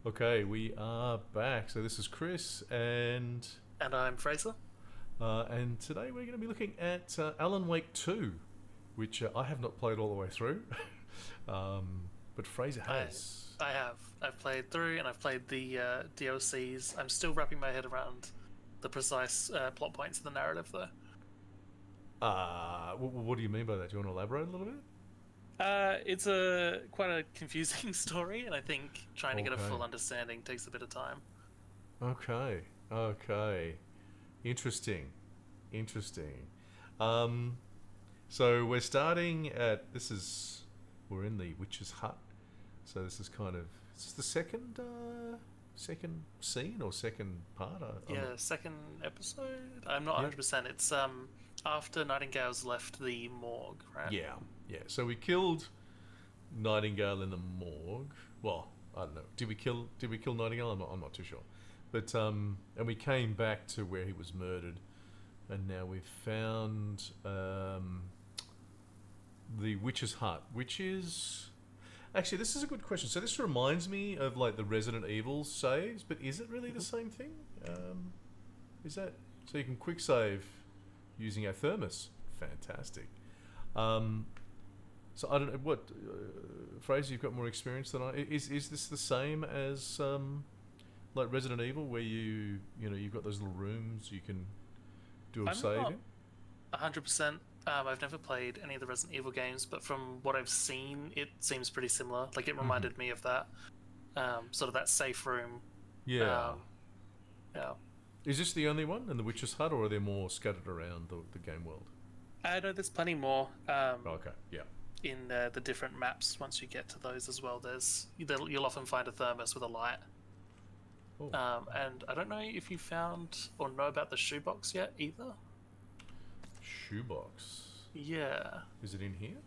Okay, we are back. So this is Chris, And I'm Fraser. and today we're going to be looking at Alan Wake 2, which I have not played all the way through, but Fraser I has. I have. I've played through and I've played the DLCs. I'm still wrapping my head around the precise plot points of the narrative, though. What do you mean by that? Do you want to elaborate a little bit? It's a quite a confusing story, and I think trying to get a full Okay, understanding takes a bit of time. okay. Interesting, interesting. Um, so we're starting at we're in the witch's hut. So this is kind of is this the second scene or second part. I'm not. Yeah, second episode. I'm not Yep. 100%. It's after Nightingale's left the morgue, right? Yeah, yeah. So we killed Nightingale in the morgue. Well, I don't know. Did we kill Nightingale? I'm not too sure. But and we came back to where he was murdered, and now we've found the witch's hut, which is actually this is a good question. So this reminds me of like the Resident Evil saves, but is it really the Mhm. same thing? Is that so? You can quick save using a thermos. Fantastic. Um, So I don't know what Fraser. You've got more experience than I. Is this the same as like Resident Evil, where you've got those little rooms you can do a I'm save not in? 100%. I've never played any of the Resident Evil games, but from what I've seen, it seems pretty similar. Like it Hmm. reminded me of that sort of that safe room. Yeah. Um, yeah, Is this the only one in the Witch's Hut, or are there more scattered around the game world? I know there's plenty more Okay. Yeah. in the different maps. Once you get to those as well, you'll often find a thermos with a light. Oh, And I don't know if you found or know about the shoebox yet either. shoebox. Yeah. Is it in here?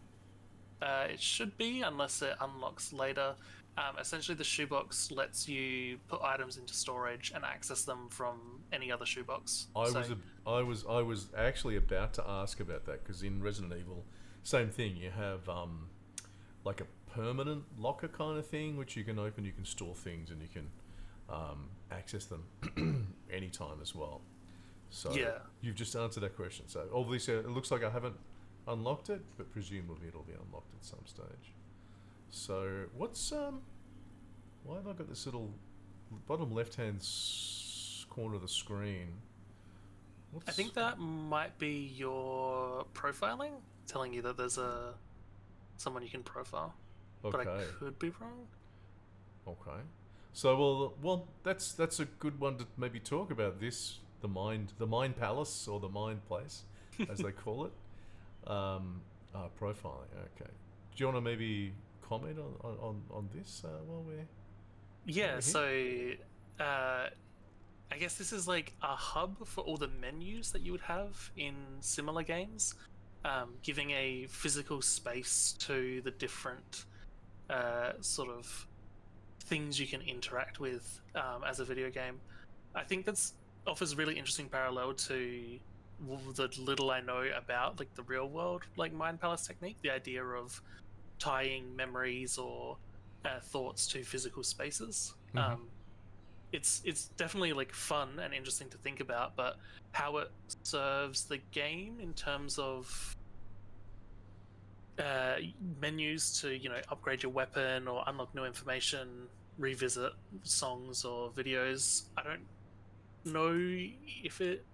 It should be, unless it unlocks later. Essentially, the shoebox lets you put items into storage and access them from any other shoebox. I was So, a, I was actually about to ask about that because in Resident Evil, same thing. You have like a permanent locker kind of thing which you can open. You can store things and you can access them anytime as well. So yeah. you've just answered that question. So obviously it looks like I haven't unlocked it, but presumably it'll be unlocked at some stage. So what's why have I got this little bottom left hand corner of the screen? I What's think that might be your profiling, telling you that there's a someone you can profile. But I okay? could be wrong. Okay. So well, that's a good one to maybe talk about. This the mind palace or the mind place, as they call it. Profiling. Okay. Do you want to maybe comment on this while Yeah, we're here? so uh, I guess this is like a hub for all the menus that you would have in similar games, giving a physical space to the different sort of things you can interact with as a video game. I think that's offers a really interesting parallel to the little I know about like the real world like mind palace technique, the idea of tying memories or thoughts to physical spaces. Mm-hmm. It's definitely like fun and interesting to think about, but how it serves the game in terms of menus to upgrade your weapon or unlock new information, revisit songs or videos. I don't know if it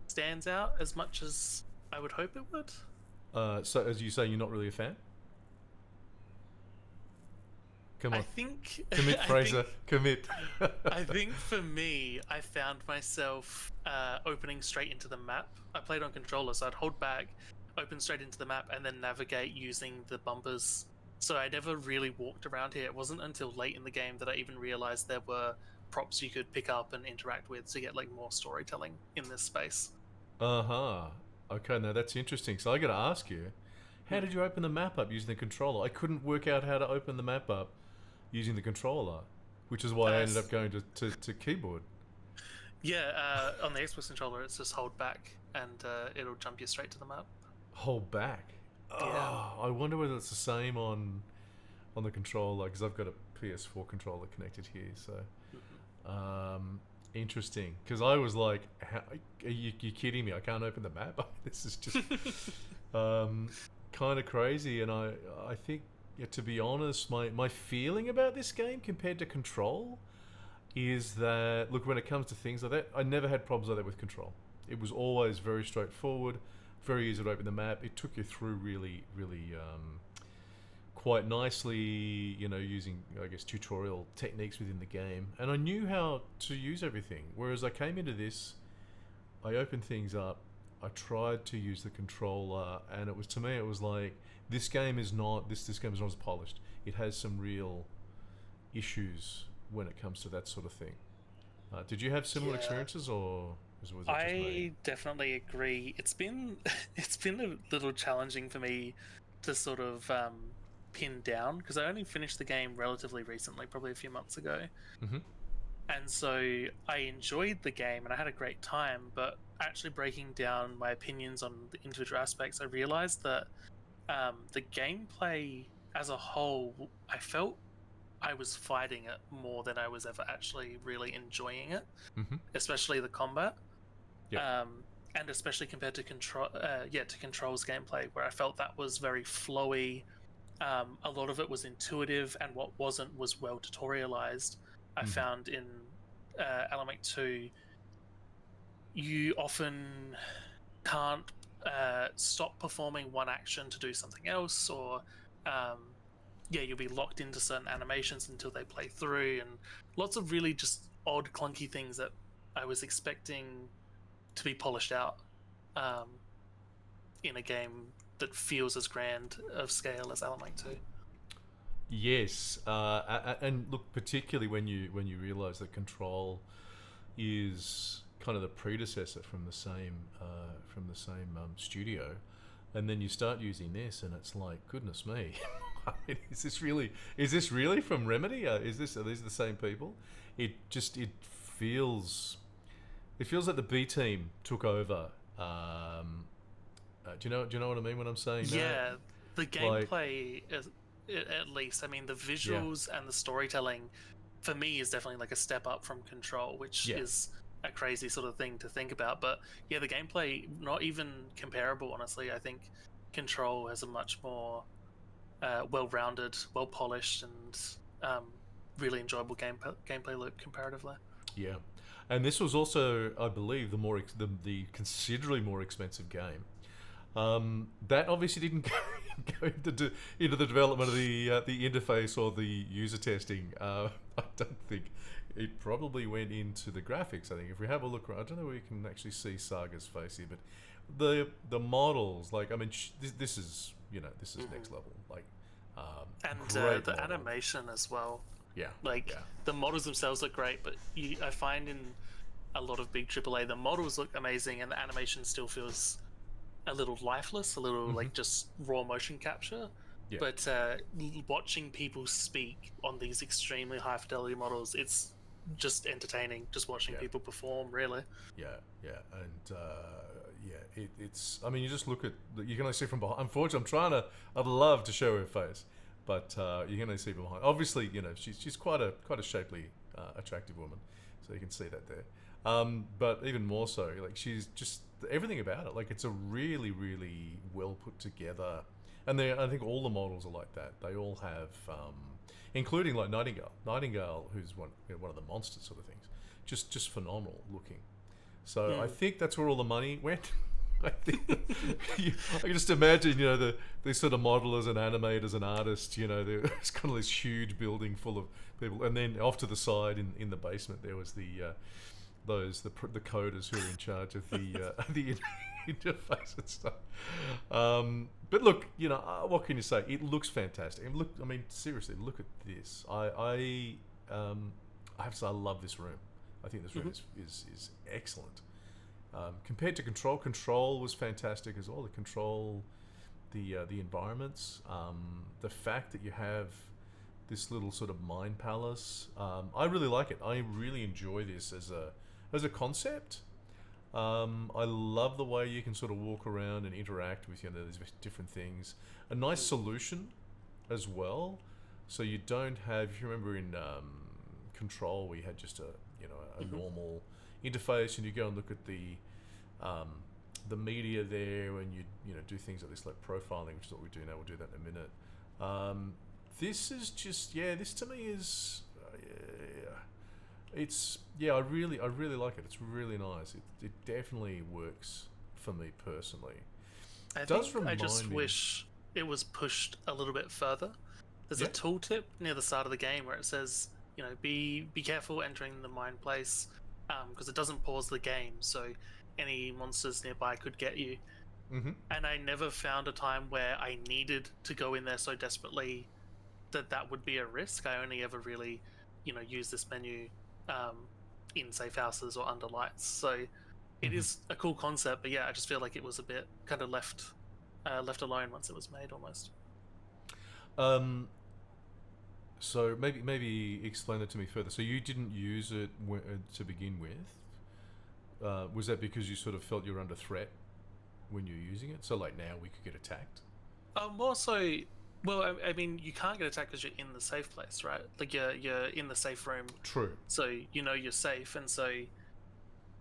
stands out as much as I would hope it would. So as you say, you're not really a fan. Come I on, think commit, I Fraser, think commit. I think for me, I found myself opening straight into the map. I played on controller, so I'd hold back, open straight into the map, and then navigate using the bumpers. So I never really walked around here. It wasn't until late in the game that I even realized there were props you could pick up and interact with to get like more storytelling in this space. Uh huh. Okay, now that's interesting. So I got to ask you, how Hmm. did you open the map up using the controller? I couldn't work out how to open the map up using the controller, which is why I ended up S- going to keyboard. yeah, on the Xbox controller, it's just hold back and it'll jump you straight to the map. Hold back. Yeah. Oh, I wonder whether it's the same on on the controller because I've got a PS4 controller connected here. So interesting, because I was like, are you kidding me? I can't open the map. This is just kind of crazy. And I think, yeah, to be honest, my feeling about this game compared to Control is that, look, when it comes to things like that, I never had problems like that with Control. It was always very straightforward, very easy to open the map. It took you through really, really quite nicely, using, I guess, tutorial techniques within the game. And I knew how to use everything. Whereas I came into this, I opened things up, I tried to use the controller, and to me, it was like, this game is not as polished. It has some real issues when it comes to that sort of thing. Did you have similar experiences, or was it just me? I definitely agree. It's been a little challenging for me to sort of pin down, because I only finished the game relatively recently, probably a few months ago. Mm-hmm. And so I enjoyed the game and I had a great time, but actually breaking down my opinions on the individual aspects, I realized that the gameplay as a whole, I felt I was fighting it more than I was ever actually really enjoying it, Mm-hmm. especially the combat. Yeah. And especially compared to Control's gameplay, where I felt that was very flowy. A lot of it was intuitive, and what wasn't was well tutorialized. I Mm-hmm. found in Alan Wake 2, you often can't stop performing one action to do something else, or you'll be locked into certain animations until they play through, and lots of really just odd, clunky things that I was expecting to be polished out in a game that feels as grand of scale as Alan Wake 2. Yes, and look, particularly when you realise that Control is kind of the predecessor from the same studio, and then you start using this, and it's like, goodness me, I mean, is this really from Remedy? Are these the same people? It feels like the B team took over. Do you know what I mean when I'm saying that? Yeah, the Like, gameplay, at least. I mean, the yeah, visuals and the storytelling, for me, is definitely like a step up from Control, which yeah. is a crazy sort of thing to think about. But yeah, the gameplay, not even comparable, honestly. I think Control has a much more well-rounded, well-polished, and really enjoyable gameplay loop comparatively. Yeah, and this was also, I believe, the considerably more expensive game. That obviously didn't go into the development of the interface or the user testing. I don't think it probably went into the graphics. I think if we have a look, I don't know where you can actually see Saga's face here, but the models, like, I mean, this is next level. Like, And great the model. animation as well. Yeah, Like, yeah. the models themselves look great, but I find in a lot of big AAA, the models look amazing, and the animation still feels a little lifeless, a little Mm-hmm. like just raw motion capture. Yeah, But watching people speak on these extremely high fidelity models, it's just entertaining. Just watching yeah. people perform, really. Yeah, yeah, and it's. I mean, you just look at. You can only see from behind. Unfortunately, I'd love to show her face, but you can only see from behind. Obviously, she's quite a shapely, attractive woman, so you can see that there. But even more so, like, she's just everything about it. Like, it's a really, really well put together, and I think all the models are like that. They all have, including like Nightingale, who's one of the monsters sort of things. Just phenomenal looking. So I think that's where all the money went. I think I can just imagine, these sort of modelers and animators and artists, there's kind of this huge building full of people, and then off to the side in the basement there was the coders who are in charge of the interface and stuff. But look, what can you say? It looks fantastic. And look, I mean, seriously, look at this. I have to say, I love this room. I think this room is excellent. Compared to Control was fantastic as well. The environments, the fact that you have this little sort of mind palace. I really like it. I really enjoy this as a concept. I love the way you can sort of walk around and interact with these different things. A nice solution as well. So you don't have. If you remember in Control, we had just a normal interface, and you go and look at the media there, and you do things like this, like profiling, which is what we do now. We'll do that in a minute. This is just this to me is it's I really like it. It's really nice. It definitely works for me personally. I just wish it was pushed a little bit further. There's a tooltip near the start of the game where it says, be careful entering the mine place, because it doesn't pause the game, so any monsters nearby could get you. Mm-hmm. And I never found a time where I needed to go in there so desperately that would be a risk. I only ever really, use this menu in safe houses or under lights. So it is a cool concept, but I just feel like it was a bit kind of left alone once it was made, almost. So maybe explain that to me further. So you didn't use it to begin with. Was that because you sort of felt you were under threat when you were using it? So like now we could get attacked? More so. Well, I mean, you can't get attacked because you're in the safe place, right? Like you're in the safe room. True. So you're safe, and so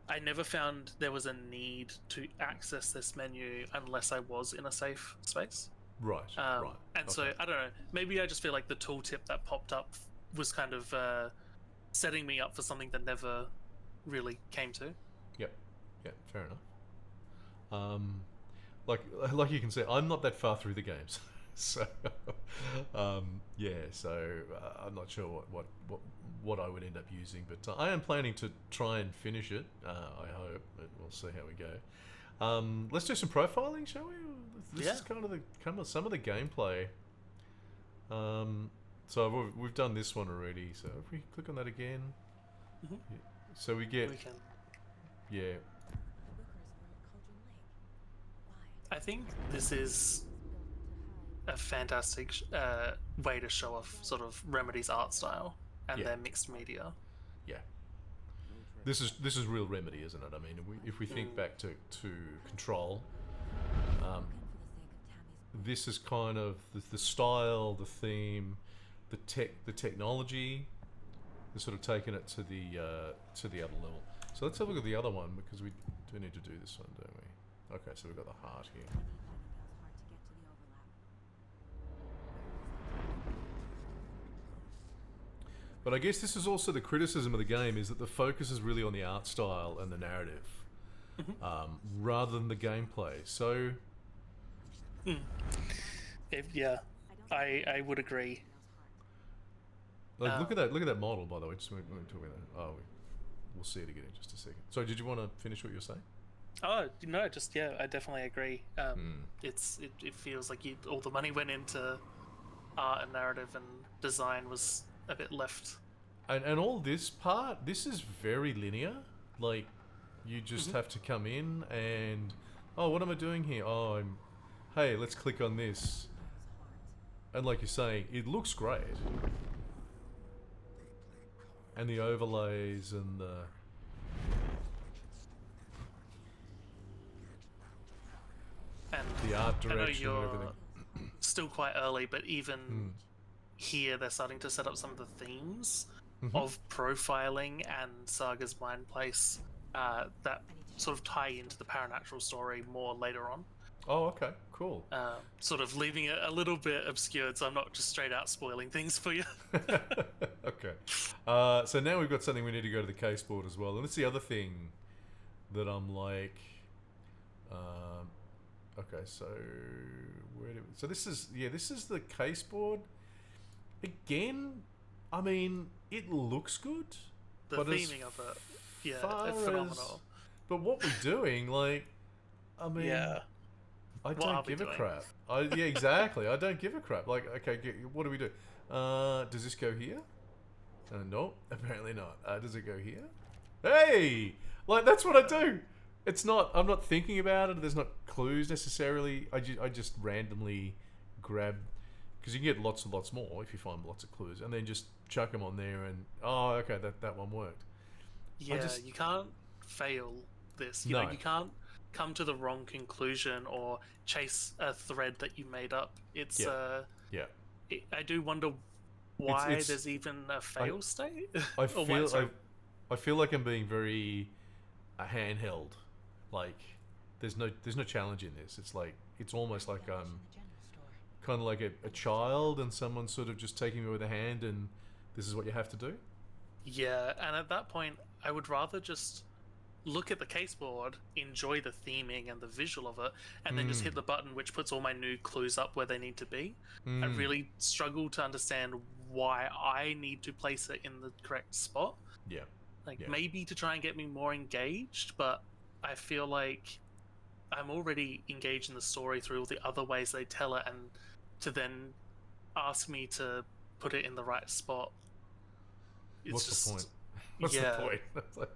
I never found there was a need to access this menu unless I was in a safe space. Right. Right. And so I don't know. Maybe I just feel like the tooltip that popped up was kind of setting me up for something that never really came to. Yep. Fair enough. Like you can see, I'm not that far through the games. So, so I'm not sure what I would end up using, but I am planning to try and finish it. I hope, but we'll see how we go. Let's do some profiling, shall we? This is kind of some of the gameplay. So we've done this one already. So if we click on that again, so we get I think this is a fantastic way to show off sort of Remedy's art style and their mixed media. Yeah, this is real Remedy, isn't it? I mean, if we think back to Control, this is kind of the style, the theme, the technology. They're sort of taking it to the other level. So let's have a look at the other one, because we do need to do this one, don't we? Okay, so we've got the heart here. But I guess this is also the criticism of the game, is that the focus is really on the art style and the narrative, rather than the gameplay. So, I would agree. Like, look at that model, by the way. Just we're talking about that. Oh, we'll see it again in just a second. So, did you want to finish what you were saying? Oh no, I definitely agree. It feels like all the money went into art and narrative, and design was a bit left. And all this part, this is very linear. Like, you just have to come in and, what am I doing here? Hey, let's click on this. And like you're saying, it looks great. And the overlays and the art direction and everything. Still quite early, but even here they're starting to set up some of the themes of profiling and Saga's mind place that sort of tie into the Paranatural story more later on. Oh, okay, cool. Sort of leaving it a little bit obscured, so I'm not just straight out spoiling things for you. Okay. So now we've got something we need to go to the case board as well, and that's the other thing that I'm like, okay, so this is the case board. Again, I mean, it looks good. The theming of it, it's phenomenal. But what we're doing, like, I mean, I don't give a crap. Exactly. I don't give a crap. Like, okay, what do we do? Does this go here? No, apparently not. Does it go here? Hey! Like, that's what I do. It's not, I'm not thinking about it. There's not clues necessarily. I just randomly grab, because you can get lots and lots more if you find lots of clues, and then just chuck them on there and, okay, that one worked. Yeah, you can't fail this. You know, you can't come to the wrong conclusion or chase a thread that you made up. It's I do wonder why it's there's even a I fail state. I Or why, feel sorry. I feel like I'm being very handheld. Like there's no challenge in this. It's like it's almost like I'm kind of like a child and someone's sort of just taking me with a hand and this is what you have to do. Yeah, and at that point, I would rather just look at the caseboard, enjoy the theming and the visual of it, and then just Mm. hit the button which puts all my new clues up where they need to be. I Mm. really struggle to understand why I need to place it in the correct spot. Yeah. Like Yeah. maybe to try and get me more engaged, but I feel like I'm already engaged in the story through all the other ways they tell it, and to then ask me to put it in the right spot, it's What's the point? just What's the yeah. point? It's like,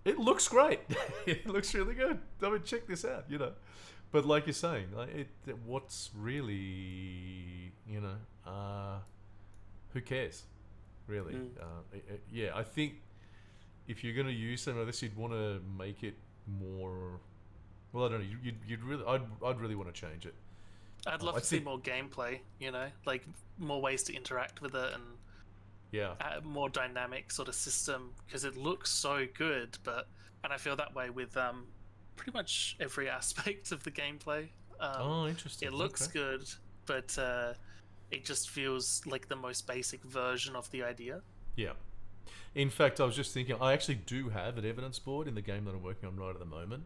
it looks great. It looks really good. I mean, check this out. But like you're saying, like what's really, who cares? Really? Mm. Yeah, I think if you're going to use something like this, you'd want to make it more. Well, I don't know. You'd really, I'd really want to change it. I'd love I to see think, more gameplay, like more ways to interact with it and yeah, a more dynamic sort of system because it looks so good. And I feel that way with pretty much every aspect of the gameplay. oh, interesting. It looks Okay. good, but it just feels like the most basic version of the idea. Yeah. In fact, I was just thinking, I actually do have an evidence board in the game that I'm working on right at the moment.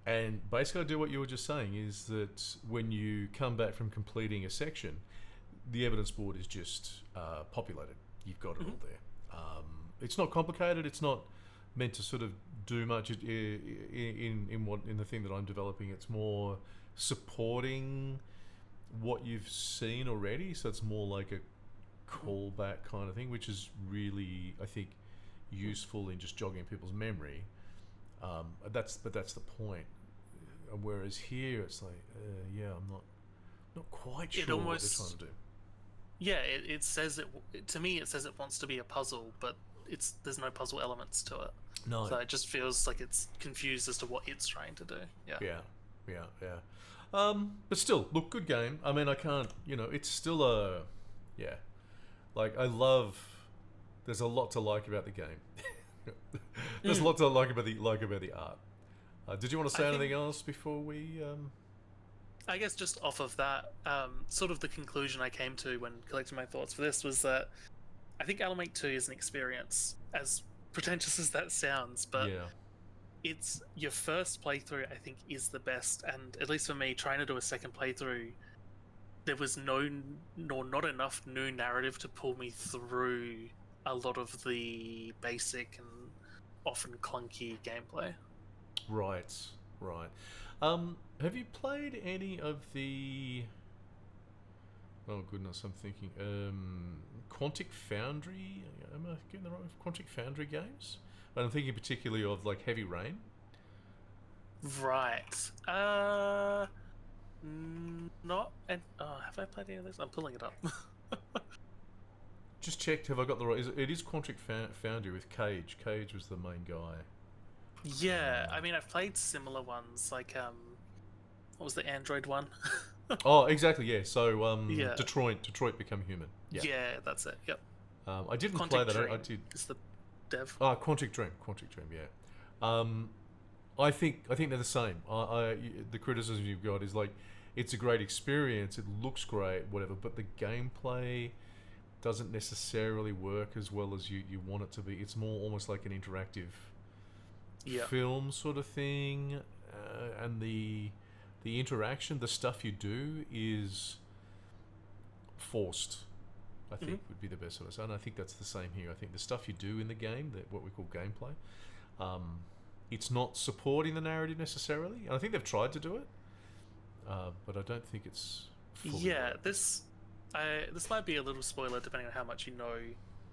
And basically, I do what you were just saying is that when you come back from completing a section, the evidence board is just populated. You've got it Hmm. all there. It's not complicated. It's not meant to sort of do much in the thing that I'm developing. It's more supporting what you've seen already. So it's more like a callback kind of thing, which is really, I think, useful in just jogging people's memory. But that's the point. Whereas here, it's like, yeah, I'm not quite It sure what they're trying almost to do. Yeah, it says to me. It says it wants to be a puzzle, but there's no puzzle elements to it. No, So it just feels like it's confused as to what it's trying to do. Yeah. yeah, yeah, yeah. But still, look, good game. I mean, I can't, it's still yeah. Like I love. There's a lot to like about the game. There's a Mm. lot to like about the art. Did you want to I say think anything else before we? I guess just off of that, sort of the conclusion I came to when collecting my thoughts for this was that I think Alan Wake 2 is an experience, as pretentious as that sounds, but Yeah. it's your first playthrough, I think, is the best. And at least for me, trying to do a second playthrough, there was no nor not enough new narrative to pull me through a lot of the basic and often clunky gameplay. Right. Right. Have you played any of the? Oh goodness, I'm thinking. Quantic Foundry. Am I getting the right Quantic Foundry games? I'm thinking particularly of like Heavy Rain. Right. Not. And have I played any of this? I'm pulling it up. Just checked. Have I got the right? It is Quantic Foundry with Cage. Cage was the main guy. Yeah, I mean, I've played similar ones, like what was the Android one? Oh, exactly. Yeah. So Yeah, Detroit Become Human. Yeah. yeah, that's it. Yep. I didn't play Quantic that. I Dream did. is the dev. Quantic Dream. Quantic Dream. Yeah. I think they're the same. The criticism you've got is like, it's a great experience. It looks great, whatever, but the gameplay doesn't necessarily work as well as you want it to be. It's more almost like an interactive Yeah. film sort of thing, and the interaction, the stuff you do is forced. I think would be the best sort of say, and I think that's the same here. I think the stuff you do in the game, that what we call gameplay, it's not supporting the narrative necessarily. And I think they've tried to do it, but I don't think it's fully Yeah, right. this might be a little spoiler depending on how much you know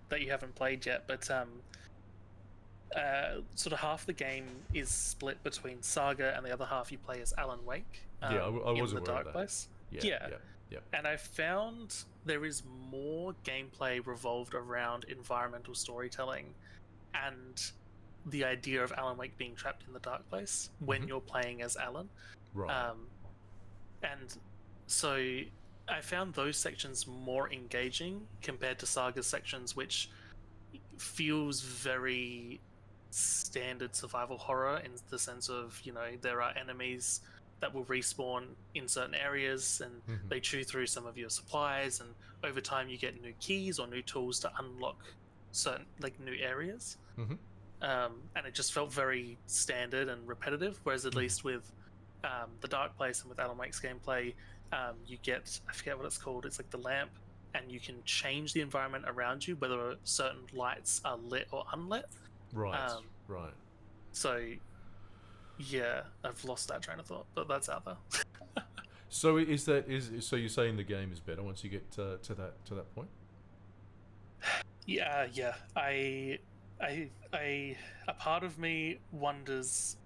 that you haven't played yet, but sort of half the game is split between Saga and the other half you play as Alan Wake. Yeah, I was in the aware of Dark that. Place. Yeah, Yeah, yeah, yeah. and I found there is more gameplay revolved around environmental storytelling and the idea of Alan Wake being trapped in the Dark Place when Mhm. you're playing as Alan. Right. Um, and so I found those sections more engaging compared to Saga's sections, which feels very standard survival horror in the sense of, there are enemies that will respawn in certain areas and Mm-hmm. they chew through some of your supplies, and over time you get new keys or new tools to unlock certain new areas. Mm-hmm. And it just felt very standard and repetitive, whereas at least with the Dark Place and with Alan Wake's gameplay, you get, I forget what it's called, it's like the lamp, and you can change the environment around you, whether certain lights are lit or unlit. Right. Right. So yeah, I've lost that train of thought, but that's out there. So so you're saying the game is better once you get to that point? Yeah. A part of me wonders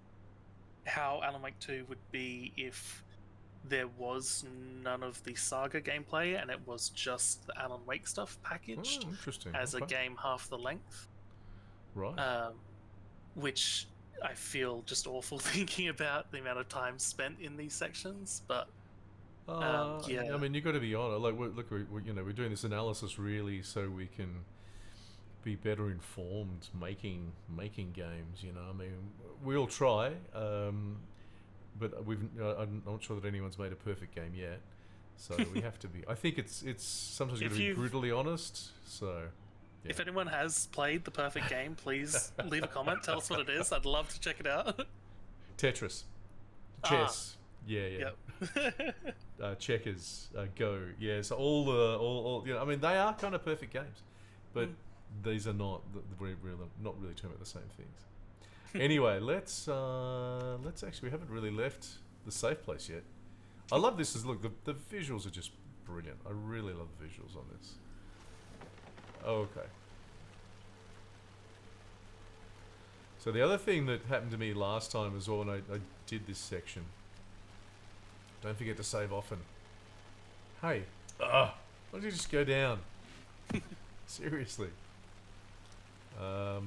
how Alan Wake 2 would be if there was none of the Saga gameplay and it was just the Alan Wake stuff packaged Interesting. as a game half the length. Right. Which I feel just awful thinking about the amount of time spent in these sections, but yeah. I mean, you got to be honest. Like, we're doing this analysis really so we can be better informed making games. I mean, we'll try, but I'm not sure that anyone's made a perfect game yet. So we have to be. I think it's sometimes going to be brutally honest. So. Yeah. If anyone has played the perfect game, please leave a comment. Tell us what it is. I'd love to check it out. Tetris, chess, yeah. Yep. Checkers, Go, yeah. So all I mean, they are kind of perfect games, but these are not not really talking about the same things. Anyway, let's actually, we haven't really left the safe place yet. I love this. Look, the visuals are just brilliant. I really love the visuals on this. Okay. So the other thing that happened to me last time as well, when I did this section, don't forget to save often. Hey, why don't you just go down? Seriously. I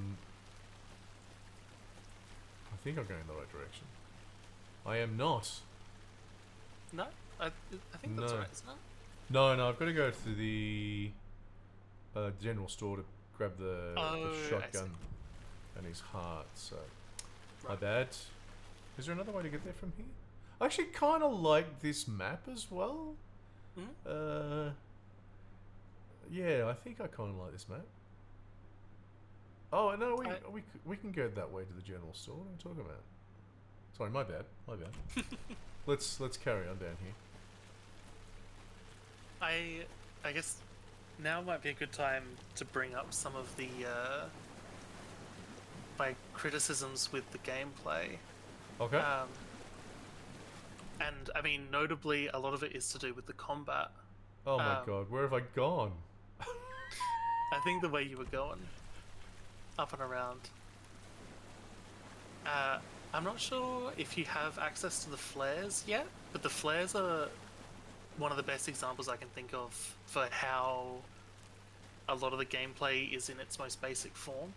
think I'm going in the right direction. I am not. No? I think that's right, isn't it? No, I've got to go to the general store to grab the shotgun and his heart, so my bad. Is there another way to get there from here? I actually kind of like this map as well. Yeah, I think I kind of like this map. Oh no, we can go that way to the general store. What are you talking about? Sorry, my bad. Let's carry on down here. I guess now might be a good time to bring up some of the my criticisms with the gameplay. Okay. And I mean, notably, a lot of it is to do with the combat. Oh my god, where have I gone? I think the way you were going, up and around. I'm not sure if you have access to the flares yet, but the flares are one of the best examples I can think of for how a lot of the gameplay is in its most basic form.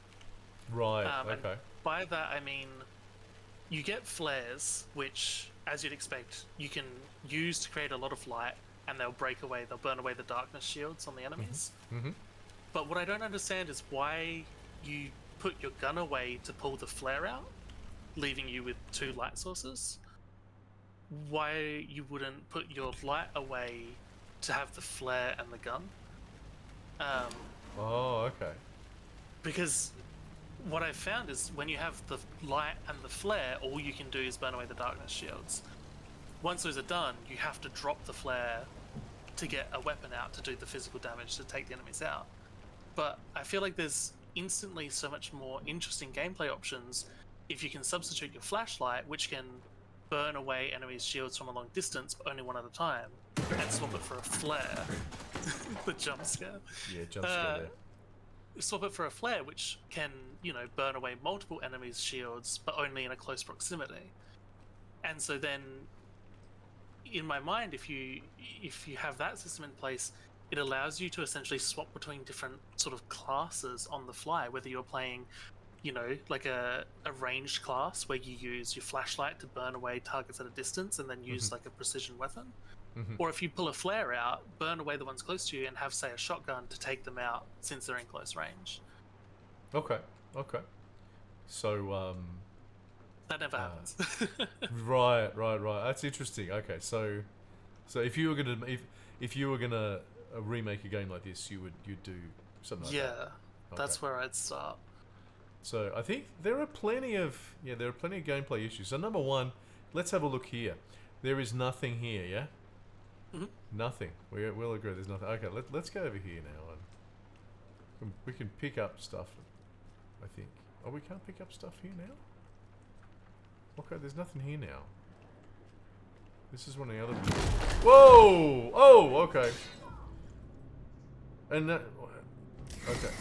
Right, okay. And by that I mean you get flares, which, as you'd expect, you can use to create a lot of light, and they'll burn away the darkness shields on the enemies. Mm-hmm. But what I don't understand is why you put your gun away to pull the flare out, leaving you with 2 light sources. Why you wouldn't put your light away to have the flare and the gun. Oh, okay. Because what I've found is when you have the light and the flare, all you can do is burn away the darkness shields. Once those are done, you have to drop the flare to get a weapon out to do the physical damage to take the enemies out. But I feel like there's instantly so much more interesting gameplay options if you can substitute your flashlight, which can burn away enemies' shields from a long distance, but only one at a time, and swap it for a flare. The jump scare. Yeah, jump scare there. Swap it for a flare, which can, burn away multiple enemies' shields, but only in a close proximity. And so then, in my mind, if you have that system in place, it allows you to essentially swap between different sort of classes on the fly, whether you're playing, like a ranged class where you use your flashlight to burn away targets at a distance and then use like a precision weapon, Mhm. Or if you pull a flare out, burn away the ones close to you and have, say, a shotgun to take them out since they're in close range. Okay. Okay. So That never happens. right. That's interesting. Okay. So if you were gonna remake a game like this, you'd do something like that. Yeah, Okay. that's where I'd start. So I think there are plenty of gameplay issues. So number one, let's have a look here. There is nothing here, yeah. Nothing. We'll agree. There's nothing. Okay, let's go over here now, and we can pick up stuff. I think. Oh, we can't pick up stuff here now. Okay, there's nothing here now. This is one of the other. Whoa! Oh, okay. And that. Okay.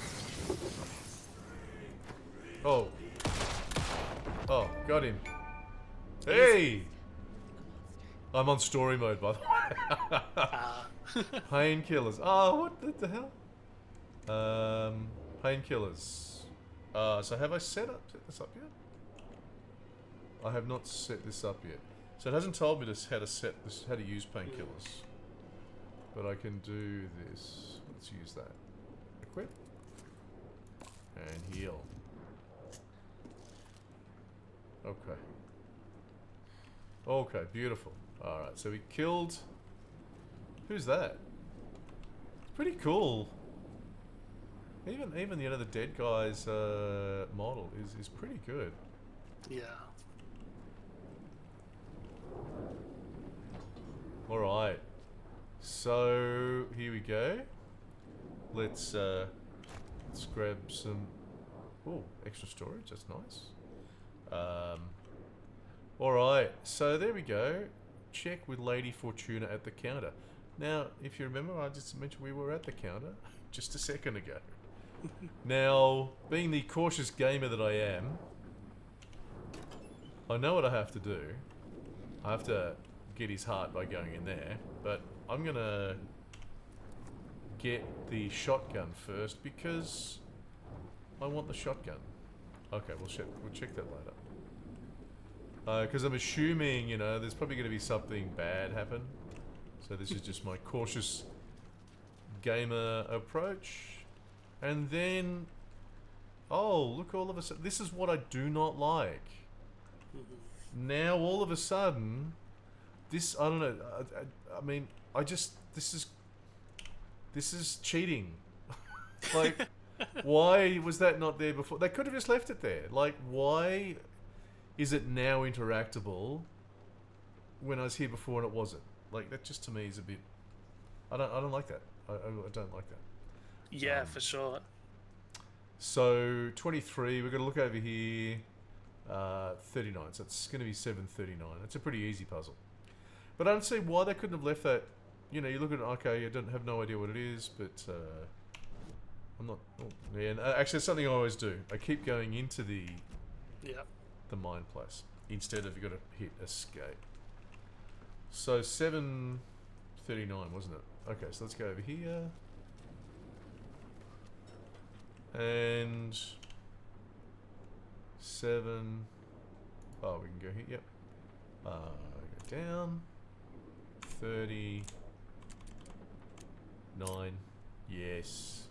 Oh. Oh, got him. Hey! I'm on story mode, by the way. Painkillers. Oh, what the hell? Painkillers. So have I set this up yet? I have not set this up yet. So it hasn't told me how to use painkillers. But I can do this. Let's use that. Equip. And heal. Okay. Okay, beautiful. Alright, so we killed... Who's that? It's pretty cool. Even the dead guy's model is pretty good. Yeah. Alright. So here we go. Let's grab some extra storage, that's nice. Alright, so there we go. Check with Lady Fortuna at the counter. Now, if you remember, I just mentioned we were at the counter just a second ago. Now, being the cautious gamer that I am, I know what I have to do. I have to get his heart by going in there, but I'm gonna get the shotgun first because I want the shotgun. Okay, we'll check that later. Because I'm assuming, there's probably going to be something bad happen. So this is just my cautious gamer approach. And then, look, all of a sudden, this is what I do not like. Now, all of a sudden, this, I don't know, I mean, this is cheating. Like, why was that not there before? They could have just left it there. Like, why is it now interactable when I was here before and it wasn't? Like, that just to me is a bit... I don't like that. I don't like that. Yeah, for sure. So, 23, we're going to look over here. 39, so it's going to be 739. It's a pretty easy puzzle. But I don't see why they couldn't have left that... you look at it, okay, you don't have no idea what it is, but... I'm not... Oh, yeah, and actually, it's something I always do. I keep going into the mine place. Instead of, you got to hit escape. So, 739, wasn't it? Okay, so let's go over here. And... 7... Oh, we can go here, yep. Go down. 39. Yes.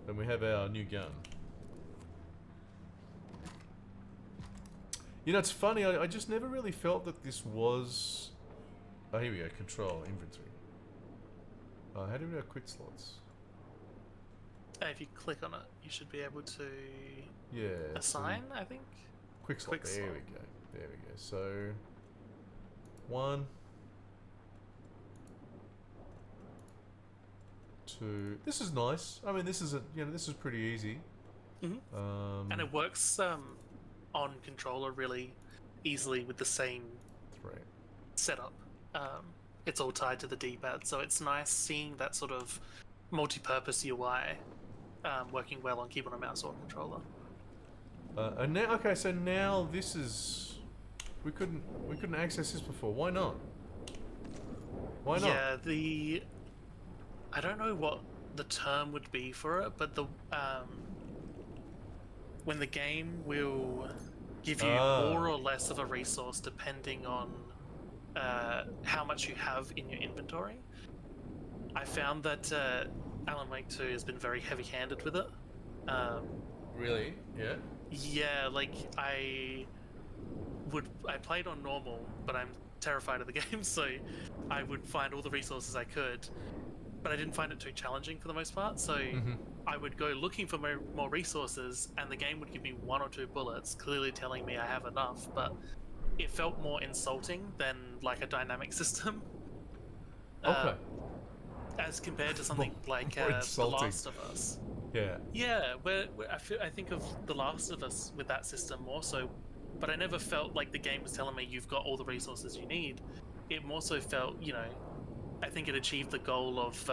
Then we have our new gun. It's funny, I just never really felt that this was... Oh, here we go, control, inventory. How do we do our quick slots? If you click on it, you should be able to assign, I think. Quick slot, there we go. There we go. So, 1, 2. This is nice. I mean, this is this is pretty easy. And it works on controller really easily with the same 3 setup. It's all tied to the D-pad, so it's nice seeing that sort of multi-purpose UI working well on keyboard and mouse or controller. And now, okay, so now this is... We couldn't access this before. Why not? Why not? Yeah, I don't know what the term would be for it, but when the game will give you more or less of a resource depending on how much you have in your inventory. I found that Alan Wake 2 has been very heavy-handed with it. Really? Yeah. Yeah, like I played on normal, but I'm terrified of the game, so I would find all the resources I could, but I didn't find it too challenging for the most part. So I would go looking for more resources, and the game would give me 1 or 2 bullets, clearly telling me I have enough, but it felt more insulting than like a dynamic system. Okay. As compared to something like more The insulting. Last of Us. Yeah. Yeah, where I think of The Last of Us with that system more so, but I never felt like the game was telling me you've got all the resources you need. It more so felt, you know, I think it achieved the goal of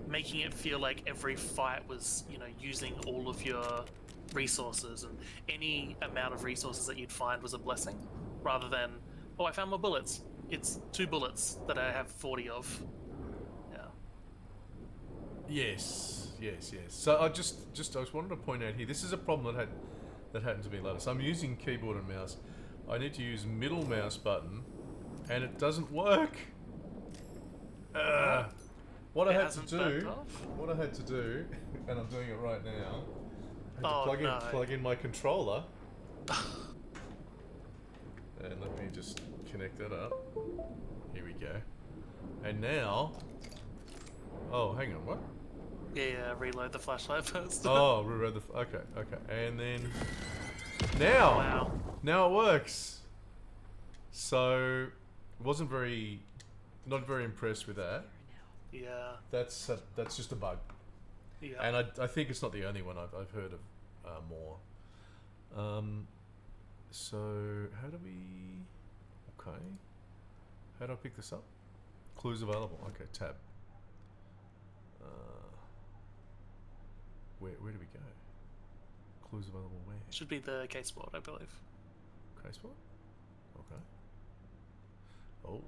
making it feel like every fight was, you know, using all of your resources, and any amount of resources that you'd find was a blessing, rather than, oh, I found more bullets. It's 2 bullets that I have 40 of. Yeah. Yes. So I just wanted to point out here. This is a problem that happened to me later. So I'm using keyboard and mouse. I need to use middle mouse button, and it doesn't work. What I had to do, and I'm doing it right now. I had to plug in my controller. And let me just connect that up. Here we go. And now, oh, hang on, what? Yeah, reload the flashlight first. Oh, reread the. Okay, and then now, now it works. So, wasn't not very impressed with that. Yeah. That's just a bug. Yeah. And I think it's not the only one I've heard of more. So how do we? Okay. How do I pick this up? Clues available. Okay, tab. Where do we go? Clues available where? Should be the case board, I believe. Case board? Okay. Oh.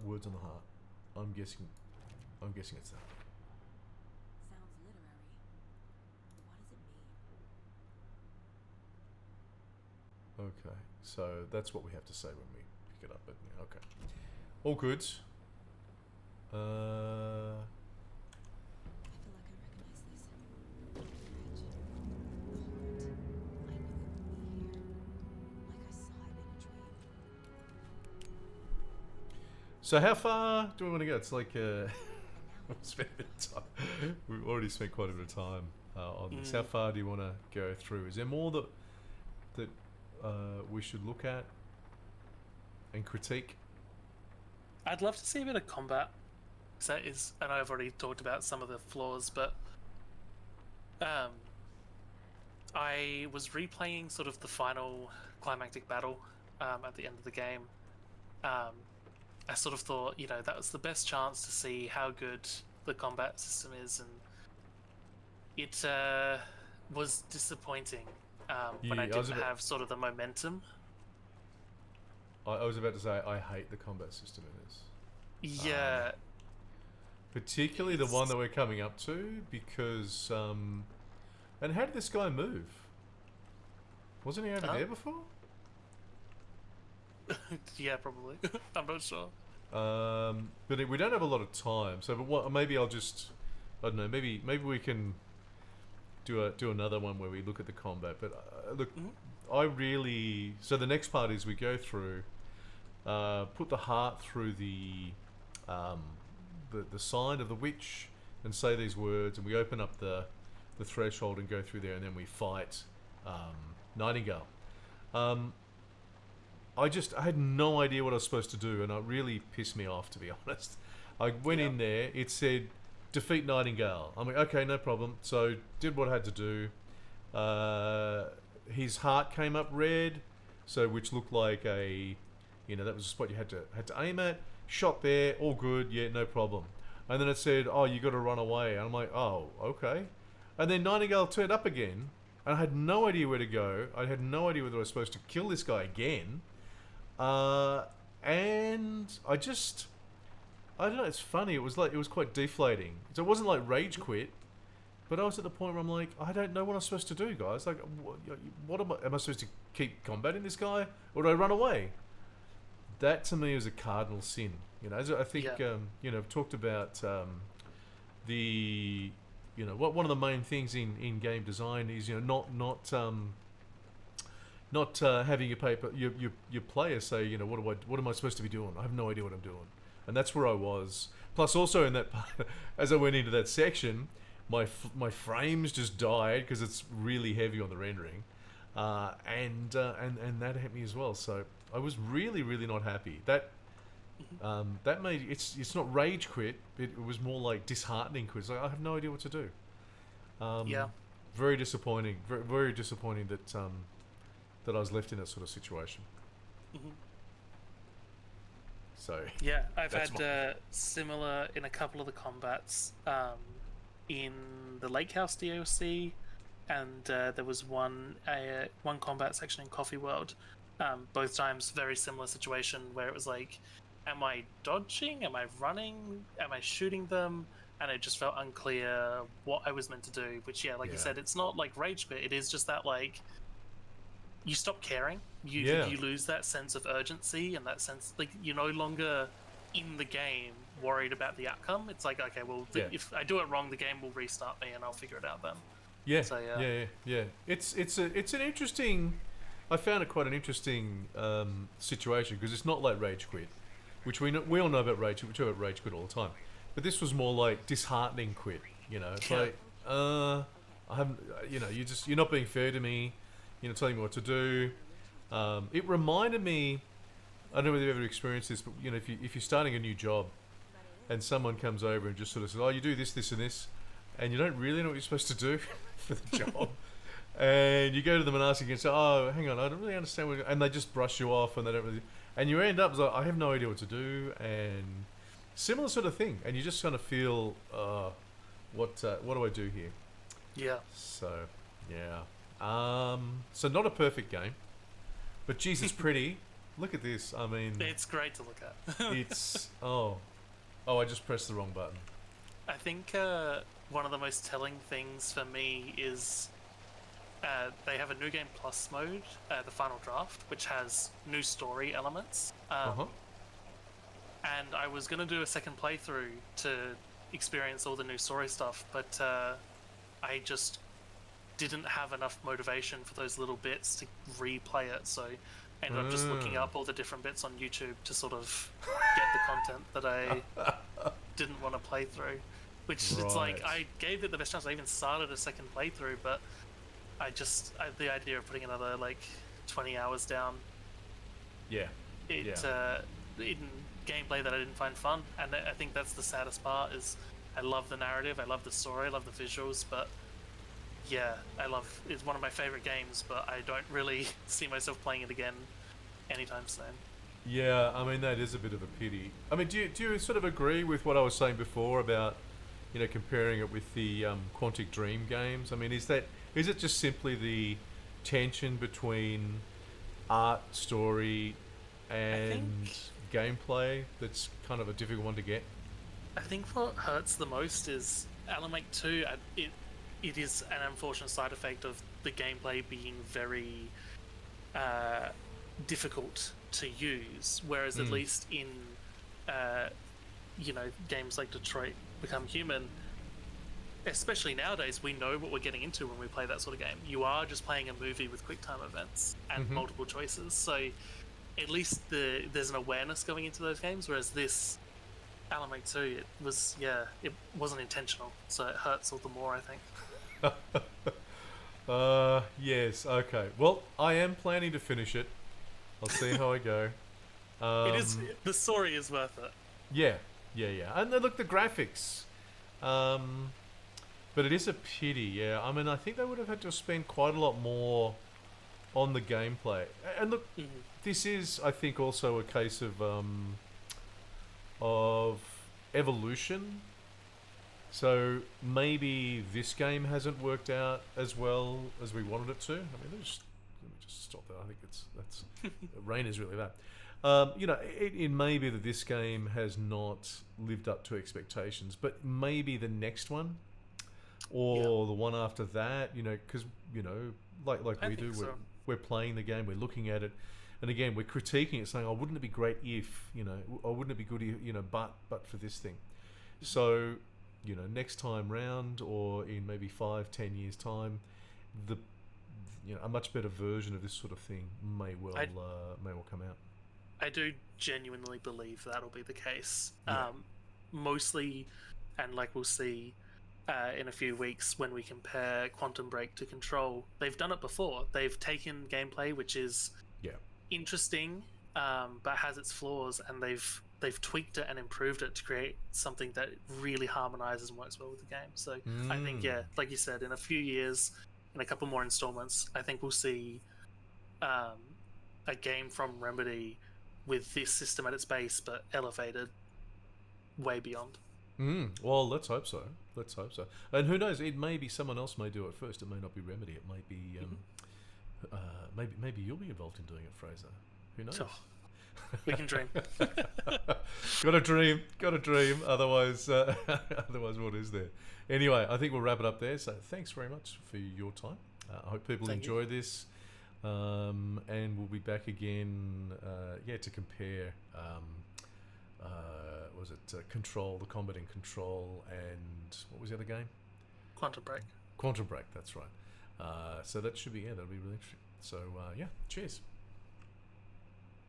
Words on the heart. I'm guessing it's that. Sounds literary. What does it mean? Okay. So that's what we have to say when we pick it up. But yeah, okay. All good. I feel like I recognize this. The edge, the heart. I knew it would be here. Like I saw it in a dream. So how far do we want to go? It's like spent a bit of time. We've already spent quite a bit of time on this. How far do you want to go through? Is there more that we should look at and critique? I'd love to see a bit of combat. That is, and I've already talked about some of the flaws, but I was replaying sort of the final climactic battle at the end of the game. I sort of thought, you know, that was the best chance to see how good the combat system is, and it was disappointing when I didn't have sort of the momentum. I was about to say I hate the combat system in this. Yeah. Particularly the one that we're coming up to, because and how did this guy move? Wasn't he over there before? Yeah, probably. I'm not sure. But we don't have a lot of time, so maybe I'll just, I don't know, maybe we can do another one where we look at the combat. But look, I really, so the next part is we go through, put the heart through the sign of the witch and say these words, and we open up the threshold and go through there, and then we fight Nightingale. I had no idea what I was supposed to do, and it really pissed me off, to be honest. I went in there, it said defeat Nightingale. I'm like, okay, no problem. So did what I had to do. His heart came up red, so which looked like a, you know, that was a spot you had to aim at. Shot there, all good, yeah, no problem. And then it said, oh, you got to run away. And I'm like, oh, okay. And then Nightingale turned up again, and I had no idea where to go. I had no idea whether I was supposed to kill this guy again. And I don't know, it's funny. It was quite deflating. So it wasn't like rage quit. But I was at the point where I'm like, I don't know what I'm supposed to do, guys. Like, what am I supposed to keep combating this guy, or do I run away? That to me is a cardinal sin. You know, as I think you know, I've talked about the, you know, what one of the main things in game design is, you know, not having your player say, you know, what am I supposed to be doing? I have no idea what I'm doing, and that's where I was. Plus, also in that part, as I went into that section, my frames just died because it's really heavy on the rendering, and that hit me as well. So I was really not happy. That made it's not rage quit. It was more like disheartening quit. It's like, I have no idea what to do. Very disappointing. Very disappointing that that I was left in that sort of situation. Mm-hmm. So yeah, I've had similar in a couple of the combats in the Lake House DLC, and there was one combat section in Coffee World. Both times, very similar situation where it was like, am I dodging? Am I running? Am I shooting them? And it just felt unclear what I was meant to do. Which, yeah, like you said, it's not like rage quit. It is just that, like, you stop caring. You lose that sense of urgency and that sense, like, you're no longer in the game worried about the outcome. It's like, okay, well, if I do it wrong, the game will restart me and I'll figure it out then. Yeah. So, yeah. It's an interesting. I found it quite an interesting situation because it's not like rage quit, which we all know about rage. We talk about rage quit all the time, but this was more like disheartening quit. You know, it's like I haven't. You know, you're not being fair to me. You know, telling me what to do. It reminded me. I don't know whether you've ever experienced this, but you know, if you're starting a new job, and someone comes over and just sort of says, "Oh, you do this, this, and this," and you don't really know what you're supposed to do for the job. And you go to them and ask again, say, "Oh, hang on, I don't really understand what," and they just brush you off, and they don't really, and you end up like, "I have no idea what to do," and similar sort of thing, and you just kind of feel, what do I do here? Yeah. So, yeah. So not a perfect game, but geez, it's pretty. Look at this. I mean, it's great to look at. It's I just pressed the wrong button. I think one of the most telling things for me is. They have a New Game Plus mode, the Final Draft, which has new story elements. And I was going to do a second playthrough to experience all the new story stuff, but I just didn't have enough motivation for those little bits to replay it, so I ended up just looking up all the different bits on YouTube to sort of get the content that I didn't want to play through. Which, it's like, I gave it the best chance. I even started a second playthrough, but the idea of putting another like 20 hours down, in gameplay that I didn't find fun, and I think that's the saddest part. Is I love the narrative, I love the story, I love the visuals, but it's one of my favorite games, but I don't really see myself playing it again anytime soon. Yeah, I mean that is a bit of a pity. I mean, do you sort of agree with what I was saying before about, you know, comparing it with the Quantic Dream games? I mean, is it just simply the tension between art, story, and gameplay that's kind of a difficult one to get? I think what hurts the most is Alan Wake 2. It is an unfortunate side effect of the gameplay being very difficult to use, whereas at least in games like Detroit Become Human, especially nowadays, we know what we're getting into when we play that sort of game. You are just playing a movie with quick time events and multiple choices, so at least there's an awareness going into those games, whereas this Alan Wake 2, it wasn't intentional, so it hurts all the more, I think. Yes, okay. Well, I am planning to finish it. I'll see how I go. The story is worth it. Yeah. And look, the graphics. But it is a pity, yeah. I mean, I think they would have had to spend quite a lot more on the gameplay. And look, this is, I think, also a case of evolution. So maybe this game hasn't worked out as well as we wanted it to. I mean, let me just stop that. I think that's rain is really bad. You know, it may be that this game has not lived up to expectations, but maybe the next one or the one after that. Because like I we think do, so. we're playing the game, we're looking at it, and again we're critiquing it, saying, "Oh, wouldn't it be great if or wouldn't it be good if but for this thing." So next time round, or in maybe 5-10 years time, the a much better version of this sort of thing may well come out. I do genuinely believe that'll be the case. Yeah. Mostly, and like we'll see in a few weeks when we compare Quantum Break to Control, they've done it before. They've taken gameplay which is Yeah. interesting, but has its flaws, and they've tweaked it and improved it to create something that really harmonizes and works well with the game. So I think, like you said, in a few years, in a couple more installments, I think we'll see a game from Remedy with this system at its base, but elevated way beyond. Well, let's hope so. Let's hope so. And who knows? It may be someone else may do it first. It may not be Remedy. It might be maybe you'll be involved in doing it, Fraser. Who knows? So, we can dream. Got to dream. Got to dream. Otherwise, otherwise, what is there? Anyway, I think we'll wrap it up there. So, thanks very much for your time. I hope people enjoy this, and we'll be back again. To compare. Was it Control, the combat in Control, and what was the other game? Quantum Break. Quantum Break. That's right. So that should be that'll be really interesting. So cheers.